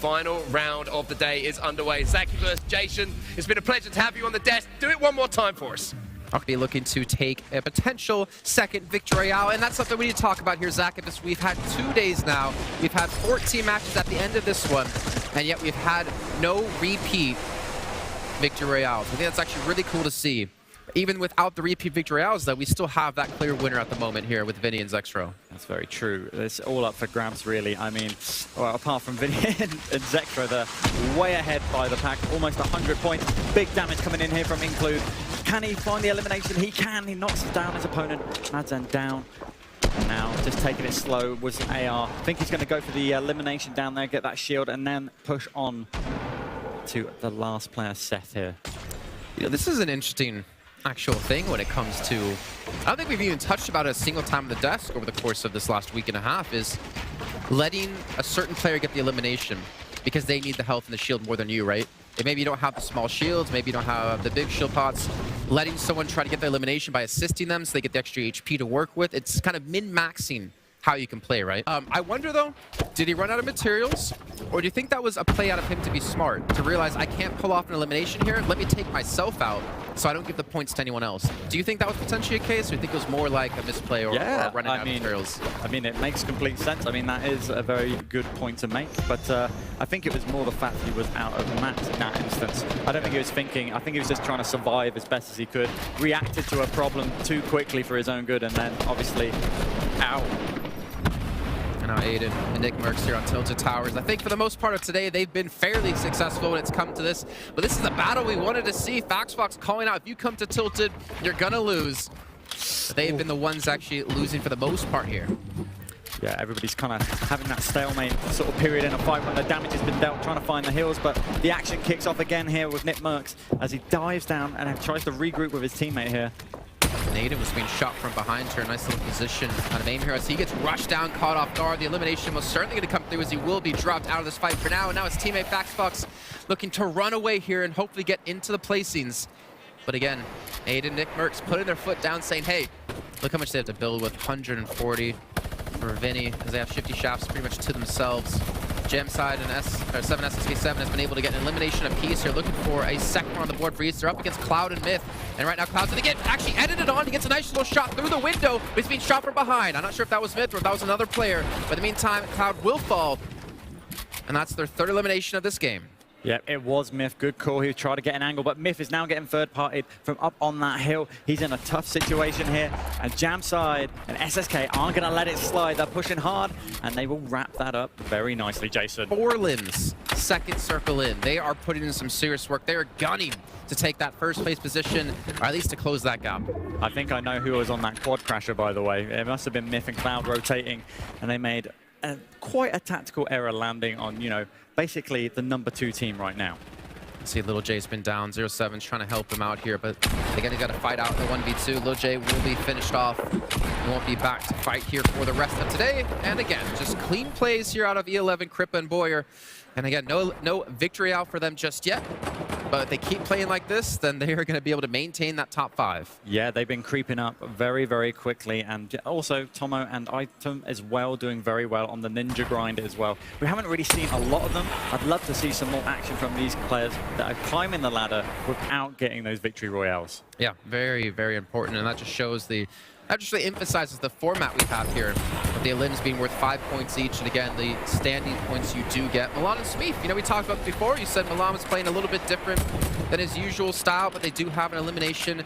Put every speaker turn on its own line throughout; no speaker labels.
final round of the day is underway. Zaki versus Jason, it's been a pleasure to have you on the desk. Do it one more time for us.
I'll be looking to take a potential second victory royale, and that's something we need to talk about here, Zach. We've had 2 days now. We've had 14 matches at the end of this one, and yet we've had no repeat victory royales. I think that's actually really cool to see. Even without the repeat victory royales, though, we still have that clear winner at the moment here with Vinny and Zexro.
That's very true. It's all up for grabs, really. I mean, well, apart from Vinny and Zexro, they're way ahead by the pack, almost 100 points. Big damage coming in here from Include. Can he find the elimination? He can. He knocks down his opponent. Madzen down. And now just taking it slow was AR. I think he's going to go for the elimination down there, get that shield, and then push on to the last player, Seth, here.
You know, this is an interesting actual thing when it comes to, I don't think we've even touched about it a single time on the desk over the course of this last week and a half, is letting a certain player get the elimination because they need the health and the shield more than you, right? And maybe you don't have the small shields, maybe you don't have the big shield pots. Letting someone try to get the elimination by assisting them so they get the extra HP to work with, it's kind of min-maxing how you can play, right? I wonder though, did he run out of materials? Or do you think that was a play out of him to be smart, to realize I can't pull off an elimination here, let me take myself out so I don't give the points to anyone else? Do you think that was potentially a case, or do you think it was more like a misplay or running out of materials?
I mean, it makes complete sense. I mean, that is a very good point to make, but I think it was more the fact he was out of the mats in that instance. I don't think he was thinking, I think he was just trying to survive as best as he could, reacted to a problem too quickly for his own good, and then obviously, ow.
Now Aiden and Nick Mercs here on Tilted Towers. I think for the most part of today, they've been fairly successful when it's come to this. But this is the battle we wanted to see. Fox calling out, if you come to Tilted, you're going to lose. They've been the ones actually losing for the most part here.
Yeah, everybody's kind of having that stalemate sort of period in a fight when the damage has been dealt, trying to find the heals, but the action kicks off again here with Nick Mercs as he dives down and tries to regroup with his teammate here.
Aiden was being shot from behind here. Nice little position out of aim here as he gets rushed down, caught off guard. The elimination was certainly going to come through as he will be dropped out of this fight for now. And now his teammate Fox looking to run away here and hopefully get into the placings. But again, Aiden, Nick Mercs putting their foot down saying, hey, look how much they have to build with 140 for Vinny as they have shifty shafts pretty much to themselves. Gem side and 7 SSK7 has been able to get an elimination apiece here, looking for a second one on the board for East. They're up against Cloud and Myth, and right now Cloud's gonna get actually edited on. He gets a nice little shot through the window, but he's being shot from behind. I'm not sure if that was Myth or if that was another player, but in the meantime, Cloud will fall, and that's their third elimination of this game.
Yeah, it was Myth. Good call. He tried to get an angle, but Myth is now getting third-partied from up on that hill. He's in a tough situation here, and Jam Side and SSK aren't going to let it slide. They're pushing hard, and they will wrap that up very nicely, Jason.
4 limbs, second circle in. They are putting in some serious work. They are gunning to take that first place position, or at least to close that gap.
I think I know who was on that quad crasher, by the way. It must have been Myth and Cloud rotating, and they made quite a tactical error landing on, you know, basically the #2 team right now.
See, Little J's been down. 0-7's trying to help him out here, but again, he's got to fight out the 1v2. Little J will be finished off. He won't be back to fight here for the rest of today. And again, just clean plays here out of E11, Crippa and Boyer. And again, no victory out for them just yet. But if they keep playing like this, then they are going to be able to maintain that top 5.
Yeah, they've been creeping up very, very quickly. And also, Tomo and Item as well doing very well on the Ninja grind as well. We haven't really seen a lot of them. I'd love to see some more action from these players that are climbing the ladder without getting those victory royales.
Yeah, very, very important. And that just shows that just really emphasizes the format we have here, with the elims being worth 5 points each, and again, the standing points you do get. Milan and Smeef, you know, we talked about before. You said Milan was playing a little bit different than his usual style, but they do have an elimination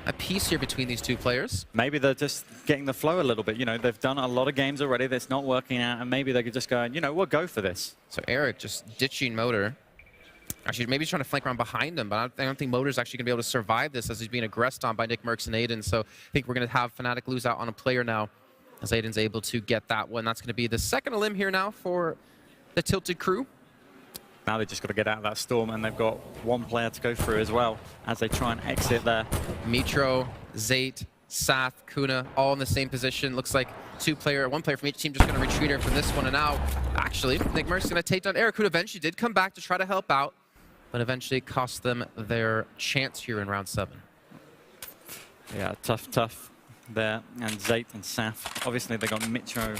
apiece here between these two players.
Maybe they're just getting the flow a little bit. You know, they've done a lot of games already that's not working out, and maybe they could just go, you know, we'll go for this.
So Eric just ditching Motor. Actually, maybe he's trying to flank around behind him, but I don't think Motor's actually going to be able to survive this as he's being aggressed on by Nick Mercs and Aiden. So I think we're going to have Fnatic lose out on a player now as Aiden's able to get that one. That's going to be the second elim here now for the Tilted crew.
Now they just got to get out of that storm, and they've got one player to go through as well as they try and exit there.
Mitro, Zayt, Sath, Kuna, all in the same position. Looks like one player from each team just going to retreat here from this one. And now, actually, Nick Mercs going to take down Eric, who eventually did come back to try to help out, but eventually cost them their chance here in round 7.
Yeah, tough there. And Zayt and Saf. Obviously, they got Mitro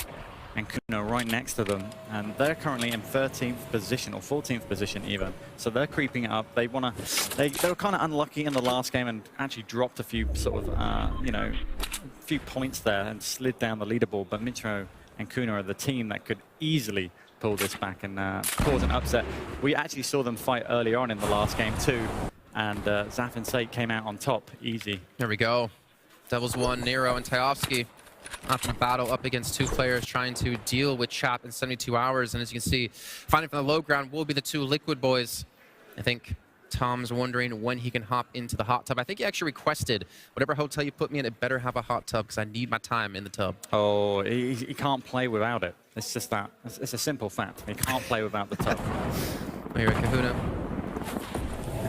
and Kuno right next to them, and they're currently in 13th position or 14th position even. So they're creeping it up. They want to. They were kind of unlucky in the last game and actually dropped a few sort of you know, a few points there and slid down the leaderboard. But Mitro and Kuno are the team that could easily pull this back and cause an upset. We actually saw them fight early on in the last game too, and Zaf and Sate came out on top easy.
There we go. Devils 1, Nero and Tyovsky up in a battle up against two players trying to deal with Chap in 72 hours. And as you can see, fighting from the low ground will be the two Liquid boys. I think Tom's wondering when he can hop into the hot tub. I think he actually requested, whatever hotel you put me in, it better have a hot tub because I need my time in the tub.
Oh, he can't play without it. It's just that. It's a simple fact. He can't play without the tub.
Here, Kahuna.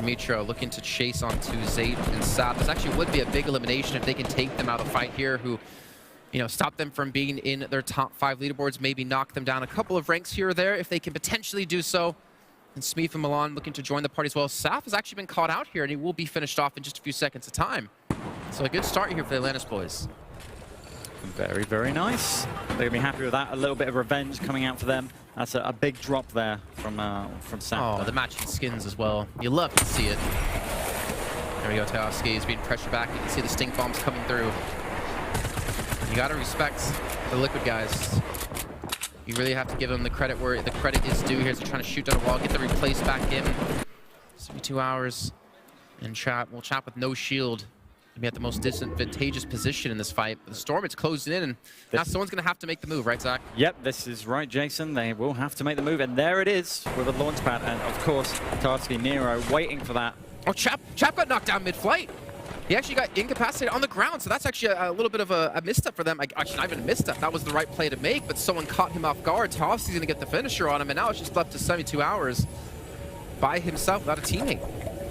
Mitro looking to chase onto Zayt and Sap. This actually would be a big elimination if they can take them out of the fight here, who, you know, stop them from being in their top 5 leaderboards, maybe knock them down a couple of ranks here or there if they can potentially do so. And Smeeth and Milan looking to join the party as well. Saf has actually been caught out here, and he will be finished off in just a few seconds of time. So a good start here for the Atlantis boys.
Very, very nice. They're going to be happy with that. A little bit of revenge coming out for them. That's a big drop there from Saf.
Oh, the matching skins as well. You love to see it. There we go, Tyovsky is being pressured back. You can see the stink bombs coming through. You got to respect the Liquid guys. You really have to give them the credit where the credit is due here. So trying to shoot down a wall, get the replace back in. 72 hours. And Chap with no shield. Be at the most disadvantageous position in this fight. The Storm, it's closing in, and now someone's going to have to make the move, right, Zach?
Yep, this is right, Jason. They will have to make the move, and there it is with a launch pad. And of course, Tartsky Nero waiting for that.
Oh, Chap got knocked down mid-flight. He actually got incapacitated on the ground, so that's actually a little bit of a misstep for them. Actually, not even a misstep. That was the right play to make, but someone caught him off guard. Tartsky's going to get the finisher on him, and now it's just left to 72 hours by himself without a teammate.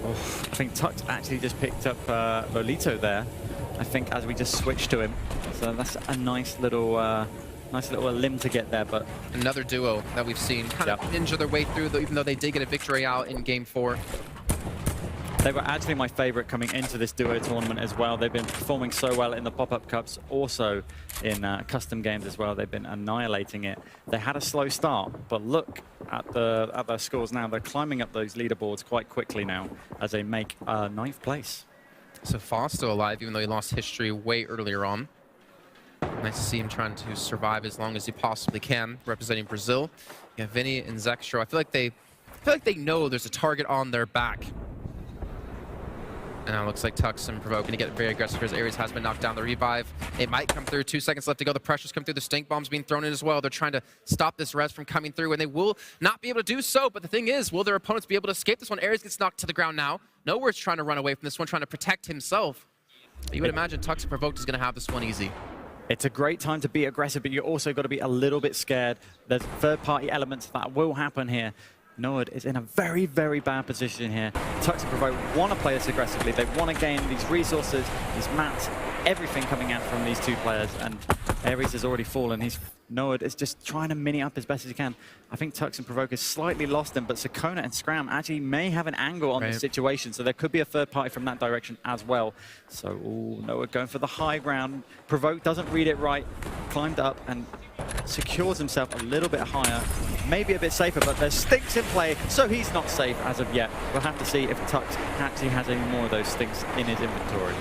Oh, I think Tux actually just picked up Lolito there, I think, as we just switched to him. So that's a nice little limb to get there. But
another duo that we've seen kind of ninja their way through, even though they did get a victory out in Game 4.
They were actually my favorite coming into this duo tournament as well. They've been performing so well in the pop-up cups, also in custom games as well. They've been annihilating it. They had a slow start, but look at their scores now. They're climbing up those leaderboards quite quickly now as they make 9th place.
So Foss still alive, even though he lost history way earlier on. Nice to see him trying to survive as long as he possibly can, representing Brazil. You have Vinny and Zextro. I feel like they know there's a target on their back. And now it looks like Tux and Provoke going to get very aggressive because Ares has been knocked down. The revive, it might come through. 2 seconds left to go. The pressure's come through. The stink bomb's being thrown in as well. They're trying to stop this res from coming through, and they will not be able to do so. But the thing is, will their opponents be able to escape this one? Ares gets knocked to the ground now. Nowhere's trying to run away from this one, trying to protect himself. You would imagine Tux and Provoked is going to have this one easy.
It's a great time to be aggressive, but you also got to be a little bit scared. There's third-party elements that will happen here. Nord is in a very, very bad position here. Tux and Provoke want to play this aggressively. They want to gain these resources, these mats, everything coming out from these two players. And Ares has already fallen. Nord is just trying to mini up as best as he can. I think Tux and Provoke has slightly lost him, but Sakona and Scram actually may have an angle on the situation. So there could be a third party from that direction as well. So Nord going for the high ground. Provoke doesn't read it right, climbed up and secures himself a little bit higher, maybe a bit safer, but there's stinks in play, so he's not safe as of yet. We'll have to see if Tux actually has any more of those stinks in his inventory.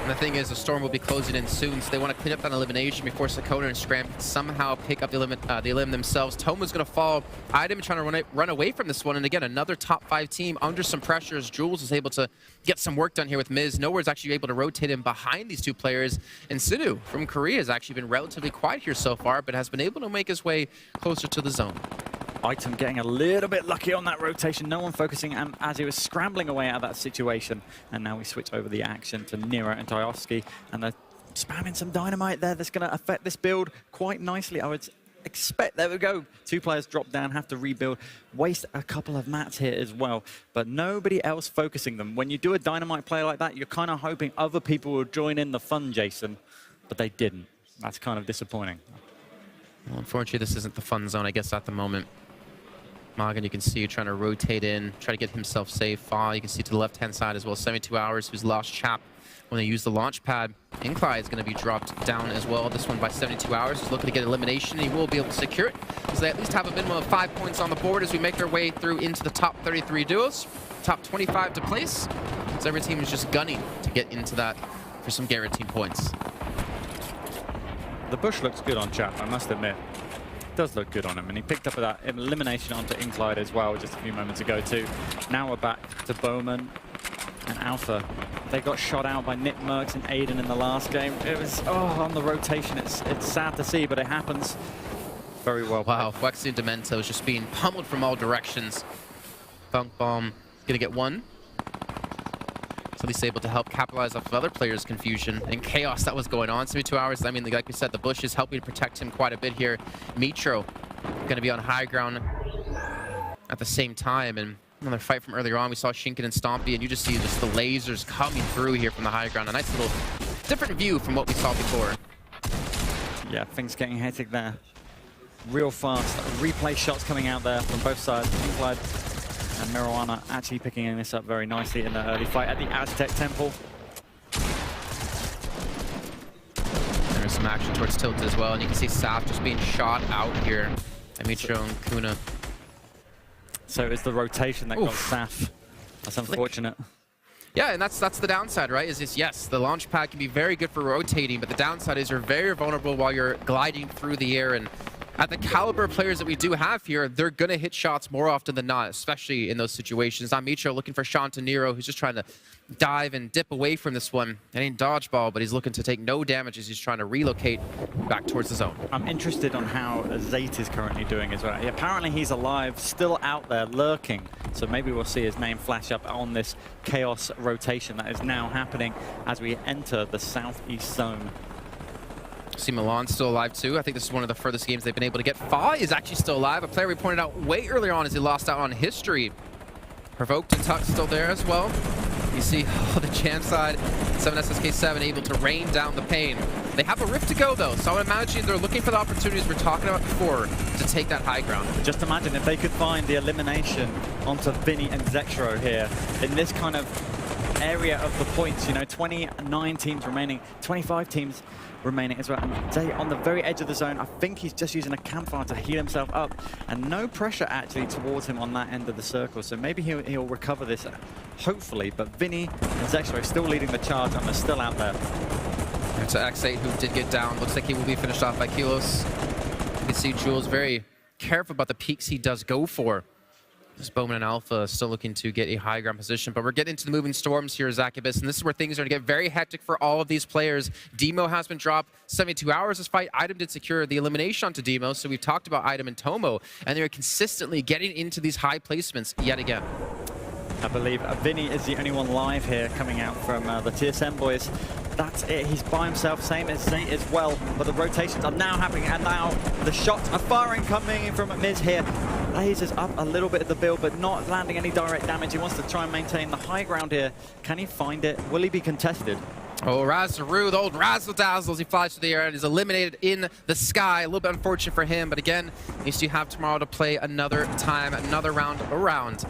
And the thing is, the Storm will be closing in soon, so they want to clean up that elimination before Sakona and Scram can somehow pick up the elim themselves. Toma's going to fall. Item trying to run away from this one, and again, another top 5 team under some pressures. Jules is able to get some work done here with Miz. Nowhere's actually able to rotate him behind these two players. And Sidhu from Korea has actually been relatively quiet here so far, but has been able to make his way closer to the zone.
Item getting a little bit lucky on that rotation. No one focusing as he was scrambling away out of that situation. And now we switch over the action to Nero and Tyovsky. And they're spamming some dynamite there that's going to affect this build quite nicely. I would expect, there we go. 2 players drop down, have to rebuild. Waste a couple of mats here as well. But nobody else focusing them. When you do a dynamite play like that, you're kind of hoping other people will join in the fun, Jason. But they didn't. That's kind of disappointing.
Well, unfortunately, this isn't the fun zone, I guess, at the moment. Morgan, you can see trying to rotate in, try to get himself safe. You can see to the left-hand side as well, 72 hours, who's lost Chap when they use the launch pad Incline is going to be dropped down as well. This one by 72 hours. He's looking to get elimination. He will be able to secure it. So they at least have a minimum of 5 points on the board as we make their way through into the top 33 duos. Top 25 to place. So every team is just gunning to get into that for some guaranteed points.
The bush looks good on Chap, I must admit. It does look good on him, and he picked up that elimination onto Incline as well just a few moments ago too. Now we're back to Bowman and Alpha. They got shot out by Nitmerks and Aiden in the last game. It was, on the rotation. It's sad to see, but it happens. Very well played.
Wow, Wexy and Demento is just being pummeled from all directions. Funk Bomb gonna get one. So at least able to help capitalize off of other players' confusion and chaos that was going on. 72 hours, I mean, like we said, the bush is helping to protect him quite a bit here. Mitro gonna be on high ground at the same time. And another fight from earlier on, we saw Shinken and Stompy, and you just see just the lasers coming through here from the high ground. A nice little different view from what we saw before.
Yeah, things getting hectic there. Real fast. Replay shots coming out there from both sides. Incline and Marijuana actually picking this up very nicely in the early fight at the Aztec Temple.
There's some action towards Tilt as well, and you can see Saf just being shot out here. And Mitro and Kuna.
So it's the rotation that got Saf. That's unfortunate.
Yeah, and that's the downside, right? Is yes, the launch pad can be very good for rotating, but the downside is you're very vulnerable while you're gliding through the air. And at the caliber of players that we do have here, they're going to hit shots more often than not, especially in those situations. Now Mitro looking for Shantaniro, who's just trying to dive and dip away from this one. It ain't dodgeball, but he's looking to take no damage as he's trying to relocate back towards the zone.
I'm interested on how Zayt is currently doing as well. Apparently he's alive, still out there lurking. So maybe we'll see his name flash up on this chaos rotation that is now happening as we enter the southeast zone.
See Milan's still alive too. I think this is one of the furthest games they've been able to get. Fa is actually still alive. A player we pointed out way earlier on as he lost out on history. Provoked and Tuck still there as well. You see the Jam side, 7SSK7 able to rain down the pain. They have a rift to go though, so I would imagine they're looking for the opportunities we're talking about before to take that high ground.
Just imagine if they could find the elimination onto Vinny and Zexro here in this kind of area of the points, 29 teams remaining, 25 teams remaining as well. And Zay on the very edge of the zone, I think he's just using a campfire to heal himself up, and no pressure actually towards him on that end of the circle. So maybe he'll recover this, hopefully. But Vinny and Zexro still leading the charge, and they're still out there.
And to X8, who did get down, looks like he will be finished off by Kilos. You can see Jules very careful about the peaks he does go for. This Bowman and Alpha still looking to get a high ground position, but we're getting into the moving storms here, Zachabis, and this is where things are going to get very hectic for all of these players. Demo has been dropped 72 hours this fight. Item did secure the elimination onto Demo, so we've talked about Item and Tomo, and they're consistently getting into these high placements yet again.
I believe Vinny is the only one live here coming out from the TSM boys. That's it. He's by himself, same as Zay as well. But the rotations are now happening, and now the shots are firing coming in from Miz here. Lasers up a little bit of the build, but not landing any direct damage. He wants to try and maintain the high ground here. Can he find it? Will he be contested?
Oh, Razaru, the old Razzle Dazzle, as he flies through the air and is eliminated in the sky. A little bit unfortunate for him, but again, he still have tomorrow to play another time, another round around.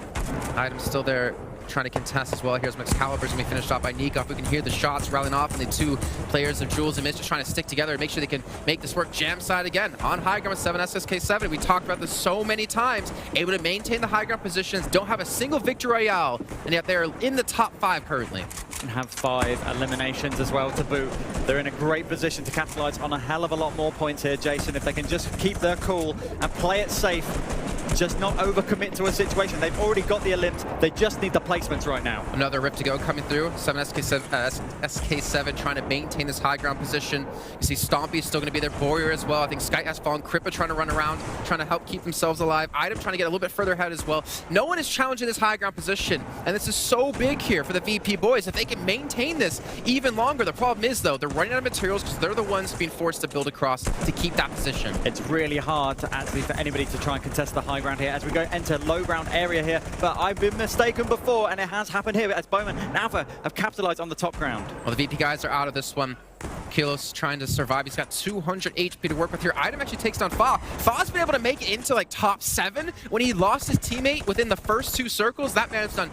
Item's still there, trying to contest as well. Here's Excalibur's gonna be finished off by Nikov. We can hear the shots rallying off, and the two players of Jules and Mitch just trying to stick together and make sure they can make this work. Jam side again on high ground with 7SSK7. We talked about this so many times. Able to maintain the high ground positions, don't have a single victory royale, and yet they're in the top 5 currently.
And have 5 eliminations as well to boot. They're in a great position to capitalize on a hell of a lot more points here, Jason, if they can just keep their cool and play it safe. Just not overcommit to a situation. They've already got the elims. They just need the placements right now.
Another rip to go coming through. 7SK7 trying to maintain this high ground position. You see Stompy still going to be their warrior as well. I think Sky has fallen. Crippa trying to run around, trying to help keep themselves alive. Item trying to get a little bit further ahead as well. No one is challenging this high ground position, and this is so big here for the VP boys. If they can maintain this even longer, the problem is, though, they're running out of materials because they're the ones being forced to build across to keep that position.
It's really hard to actually for anybody to try and contest the high ground here as we go enter low ground area here, but I've been mistaken before, and it has happened here as Bowman and Alpha have capitalized on the top ground.
Well, the VP guys are out of this one. Kilos trying to survive. He's got 200 HP to work with here. Item actually takes down Fa. Fa's been able to make it into like top 7 when he lost his teammate within the first 2 circles. That man's done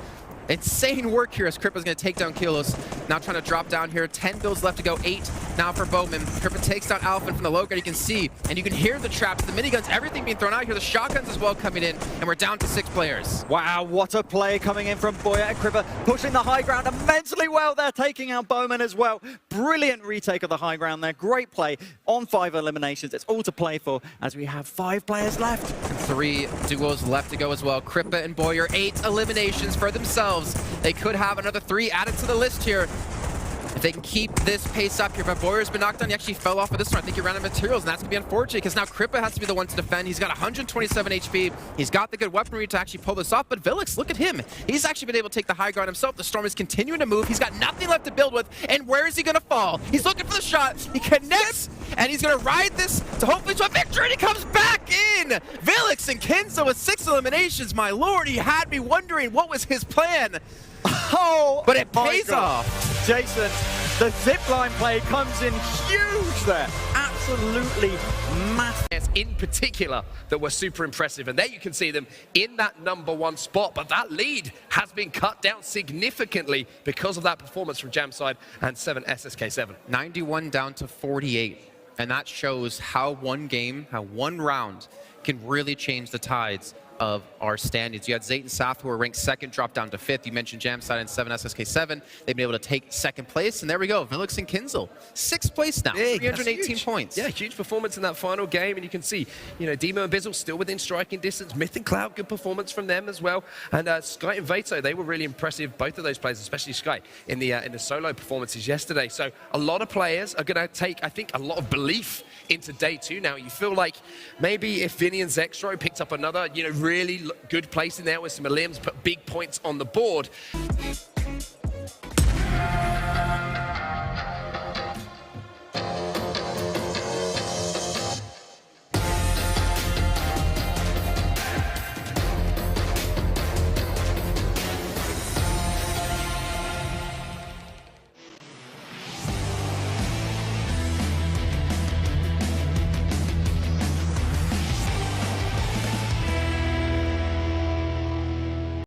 insane work here as Crippa's going to take down Kilos. now trying to drop down here. 10 builds left to go, 8 now for Bowman. Kripa takes down Alphen from the low ground. You can see, and you can hear the traps, the miniguns, everything being thrown out here. The shotguns as well coming in, and we're down to 6 players.
Wow, what a play coming in from Boya and Kripa, pushing the high ground immensely well. They're taking out Bowman as well. Brilliant retake of the high ground there. Great play on 5 eliminations. It's all to play for as we have 5 players left.
And 3 duos left to go as well. Kripa and Boyer, 8 eliminations for themselves. They could have another 3 added to the list here if they can keep this pace up here. But Boyer's been knocked down. He actually fell off of this one. I think he ran out of materials, and that's going to be unfortunate because now Kripa has to be the one to defend. He's got 127 HP. He's got the good weaponry to actually pull this off. But Vilix, look at him. He's actually been able to take the high ground himself. The Storm is continuing to move. He's got nothing left to build with. And where is he going to fall? He's looking for the shot. He connects, and he's going to ride this to hopefully to a victory. And he comes back in. Vilix and Kinzo with 6 eliminations. My lord, he had me wondering what was his plan.
Oh,
but it pays off.
Jason, the zipline play comes in huge there. Absolutely massive.
In particular that were super impressive, and there you can see them in that #1 spot, but that lead has been cut down significantly because of that performance from Jamside and 7 SSK7.
91 down to 48, and that shows how one game, how one round can really change the tides of our standings. You had Zayt and Saf, who were ranked 2nd, dropped down to 5th. You mentioned Jamside and 7 SSK7. They've been able to take 2nd place, and there we go. Vilix and Kinzel, 6th place now, 318 points.
Yeah, huge performance in that final game, and you can see, you know, Demo and Bizzle still within striking distance. Myth and Cloud, good performance from them as well. And Sky and Vato, they were really impressive, both of those players, especially Sky, in the solo performances yesterday. So a lot of players are going to take, I think, a lot of belief into day 2 now. You feel like maybe if Vinny and Zextro picked up another, you know, really good place in there with some limbs, put big points on the board.